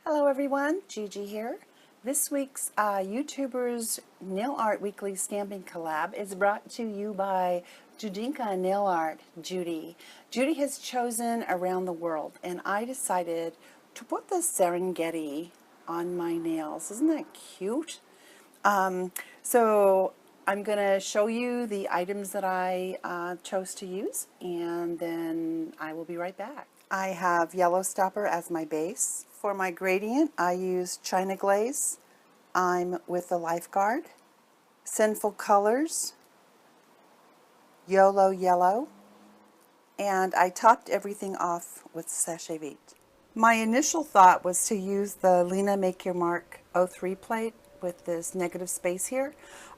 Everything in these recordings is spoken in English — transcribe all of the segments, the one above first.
Hello everyone, Gigi here. This week's YouTubers Nail Art Weekly Stamping Collab is brought to you by Judinka Nail Art, Judy. Judy has chosen Around the World, and I decided to put the Serengeti on my nails. Isn't that cute? So I'm going to show you the items that I chose to use, and then I will be right back. I have yellow stopper as my base. For my gradient, I use China Glaze. I'm with the Lifeguard. Sinful Colors, YOLO Yellow, and I topped everything off with Sachet Vite. My initial thought was to use the Lena Make Your Mark 03 plate with this negative space here.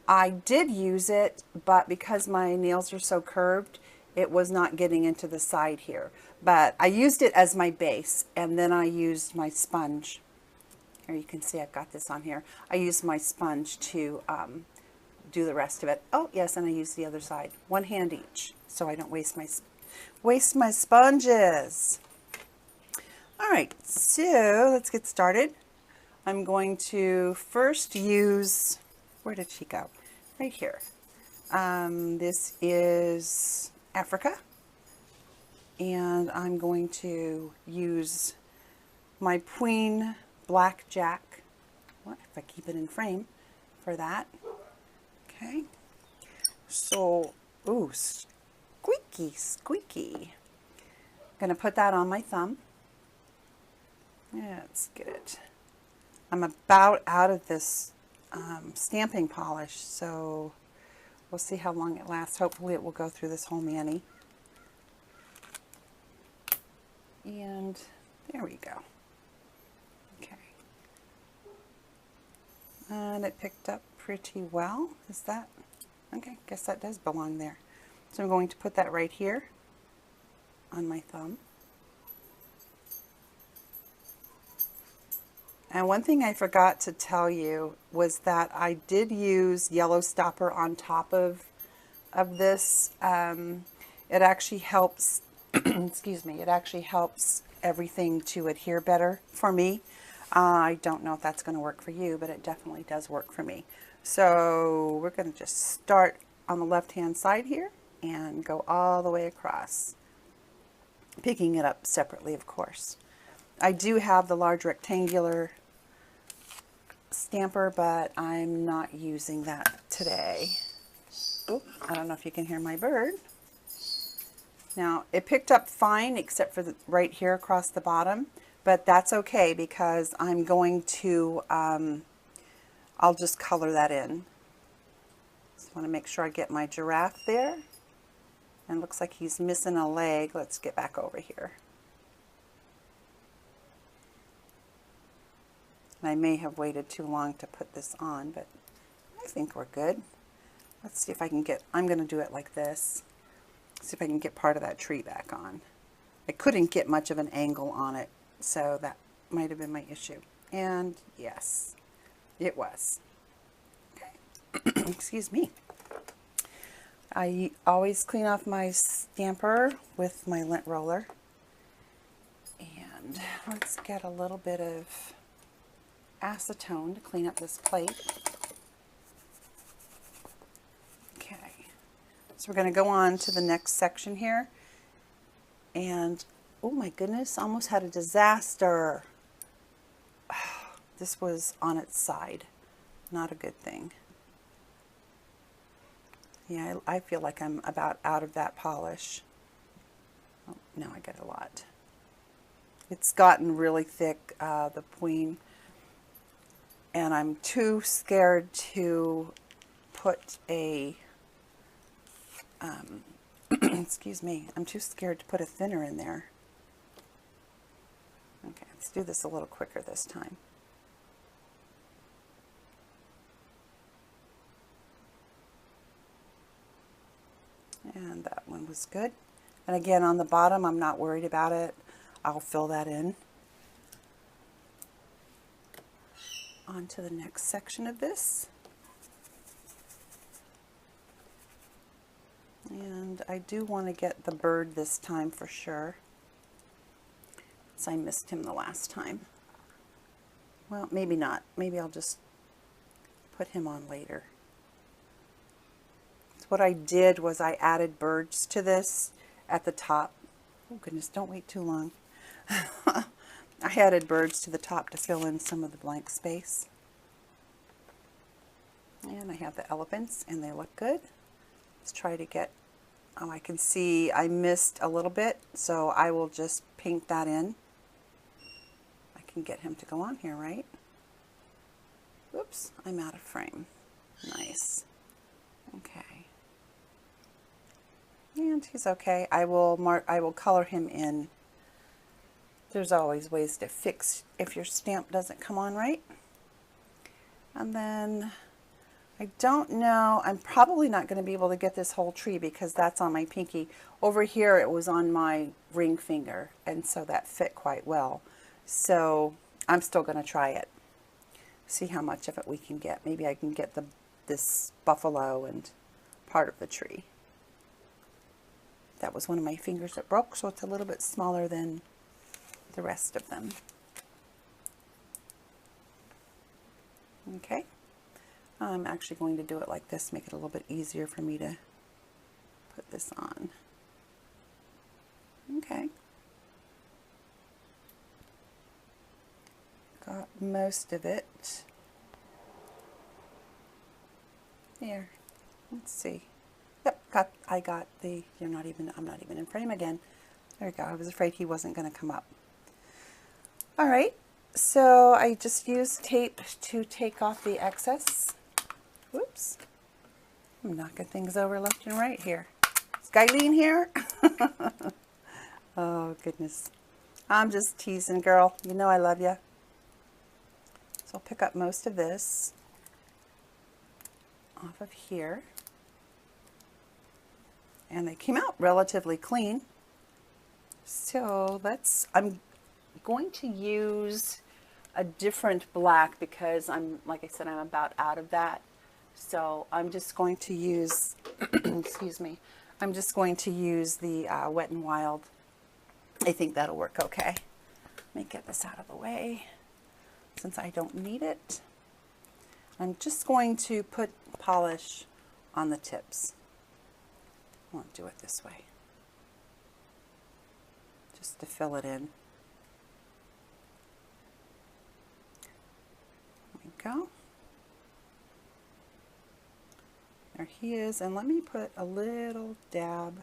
I did use it, but because my nails are so curved, it was not getting into the side here. But I used it as my base, and then I used my sponge. Here you can see I've got this on here. I used my sponge to do the rest of it. Oh yes, and I used the other side. One hand each, so I don't waste my sponges. All right, so let's get started. I'm going to first use, where did she go? Right here. This is Africa, and I'm going to use my Queen Blackjack. What if I keep it in frame for that? Okay. So, ooh, squeaky, squeaky. I'm going to put that on my thumb. Let's get it. I'm about out of this stamping polish, so we'll see how long it lasts. Hopefully it will go through this whole mani. And there we go. Okay. And it picked up pretty well. Is that? Okay, guess that does belong there. So I'm going to put that right here on my thumb. And one thing I forgot to tell you was that I did use yellow stopper on top of this. It actually helps, excuse me, it actually helps everything to adhere better for me. I don't know if that's going to work for you, but it definitely does work for me. So we're going to just start on the left-hand side here and go all the way across, picking it up separately, of course. I do have the large rectangular stamper, but I'm not using that today. Oop, I don't know if you can hear my bird. Now, it picked up fine except for right here across the bottom, but that's okay because I'm going to, I'll just color that in. Just want to make sure I get my giraffe there. And it looks like he's missing a leg. Let's get back over here. I may have waited too long to put this on, but I think we're good. Let's see if I can get, I'm going to do it like this. See if I can get part of that tree back on. I couldn't get much of an angle on it, so that might have been my issue. And yes, it was. Okay. Excuse me. I always clean off my stamper with my lint roller. And let's get a little bit of acetone to clean up this plate. Okay, so we're going to go on to the next section here, and oh my goodness, almost had a disaster. This was on its side, not a good thing. Yeah, I feel like I'm about out of that polish. Oh, now I got a lot. It's gotten really thick, the queen, and I'm too scared to put a, excuse me, I'm too scared to put a thinner in there. Okay, let's do this a little quicker this time. And that one was good. And again, on the bottom, I'm not worried about it. I'll fill that in. On to the next section of this. And I do want to get the bird this time for sure, since I missed him the last time. Well, maybe not. Maybe I'll just put him on later. So what I did was I added birds to this at the top. Oh goodness, don't wait too long. I added birds to the top to fill in some of the blank space. And I have the elephants and they look good. Let's try to get, oh, I can see I missed a little bit, so I will just paint that in. I can get him to go on here, right? Whoops, I'm out of frame. Nice. Okay. And he's okay. I will color him in. There's always ways to fix if your stamp doesn't come on right. And then I don't know, I'm probably not going to be able to get this whole tree because that's on my pinky. Over here it was on my ring finger, and so that fit quite well. So I'm still going to try it. See how much of it we can get. Maybe I can get this buffalo and part of the tree. That was one of my fingers that broke, so it's a little bit smaller than the rest of them. Okay, I'm actually going to do it like this, make it a little bit easier for me to put this on. Okay. Got most of it. Here, let's see. Yep, I got the, I'm not even in frame again. There we go, I was afraid he wasn't going to come up. All right, so I just used tape to take off the excess. Whoops, I'm knocking things over left and right here. Is Guyleen here? Oh goodness, I'm just teasing, girl. You know I love you. So I'll pick up most of this off of here. And they came out relatively clean. So I'm going to use a different black because like I said, I'm about out of that. So I'm just going to use, excuse me, I'm just going to use the Wet n Wild. I think that'll work okay. Let me get this out of the way since I don't need it. I'm just going to put polish on the tips. I won't do it this way. Just to fill it in. There we go. There he is, and let me put a little dab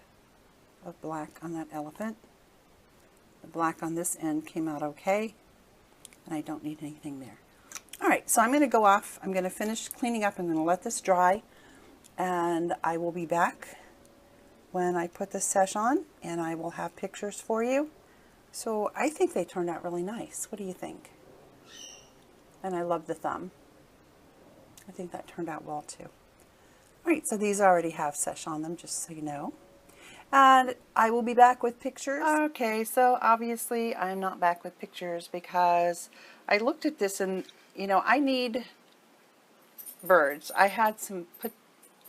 of black on that elephant. The black on this end came out okay, and I don't need anything there. All right, so I'm going to go off. I'm going to finish cleaning up. I'm going to let this dry, and I will be back when I put the sesh on, and I will have pictures for you. So I think they turned out really nice. What do you think? And I love the thumb. I think that turned out well too. All right, so these already have sesh on them, just so you know. And I will be back with pictures. Okay, so obviously I'm not back with pictures because I looked at this and, you know, I need birds. I had put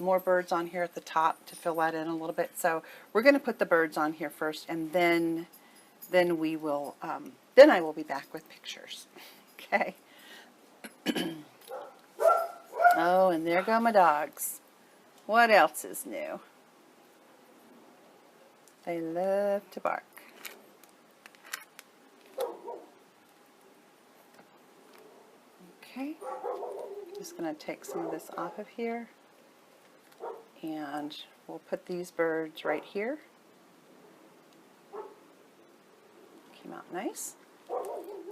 more birds on here at the top to fill that in a little bit. So we're going to put the birds on here first, and then we will, then I will be back with pictures. Okay. Oh, and there go my dogs. What else is new? They love to bark. Okay, just going to take some of this off of here, and we'll put these birds right here. Came out nice.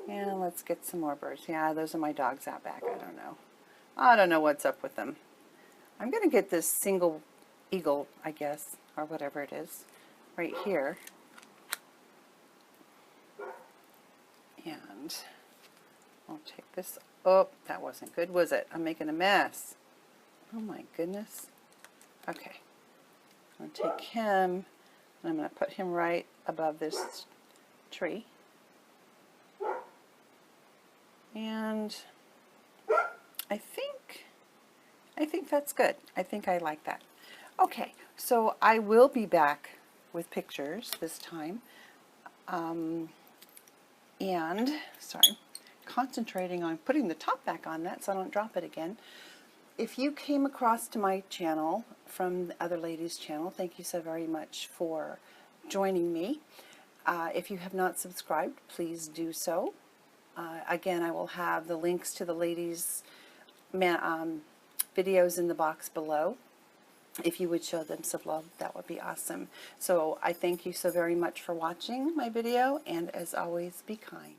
And let's get some more birds. Yeah, those are my dogs out back. I don't know. I don't know what's up with them. I'm going to get this single eagle, I guess, or whatever it is, right here. And I'll take this. Oh, that wasn't good, was it? I'm making a mess. Oh my goodness. Okay. I'm going to take him, and I'm going to put him right above this tree. And I think that's good. I think I like that. Okay, so I will be back with pictures this time. And, sorry, concentrating on putting the top back on that so I don't drop it again. If you came across to my channel from the other ladies' channel, thank you so very much for joining me. If you have not subscribed, please do so. Again, I will have the links to the ladies' videos in the box below. If you would show them some love, that would be awesome. So I thank you so very much for watching my video, and as always, be kind.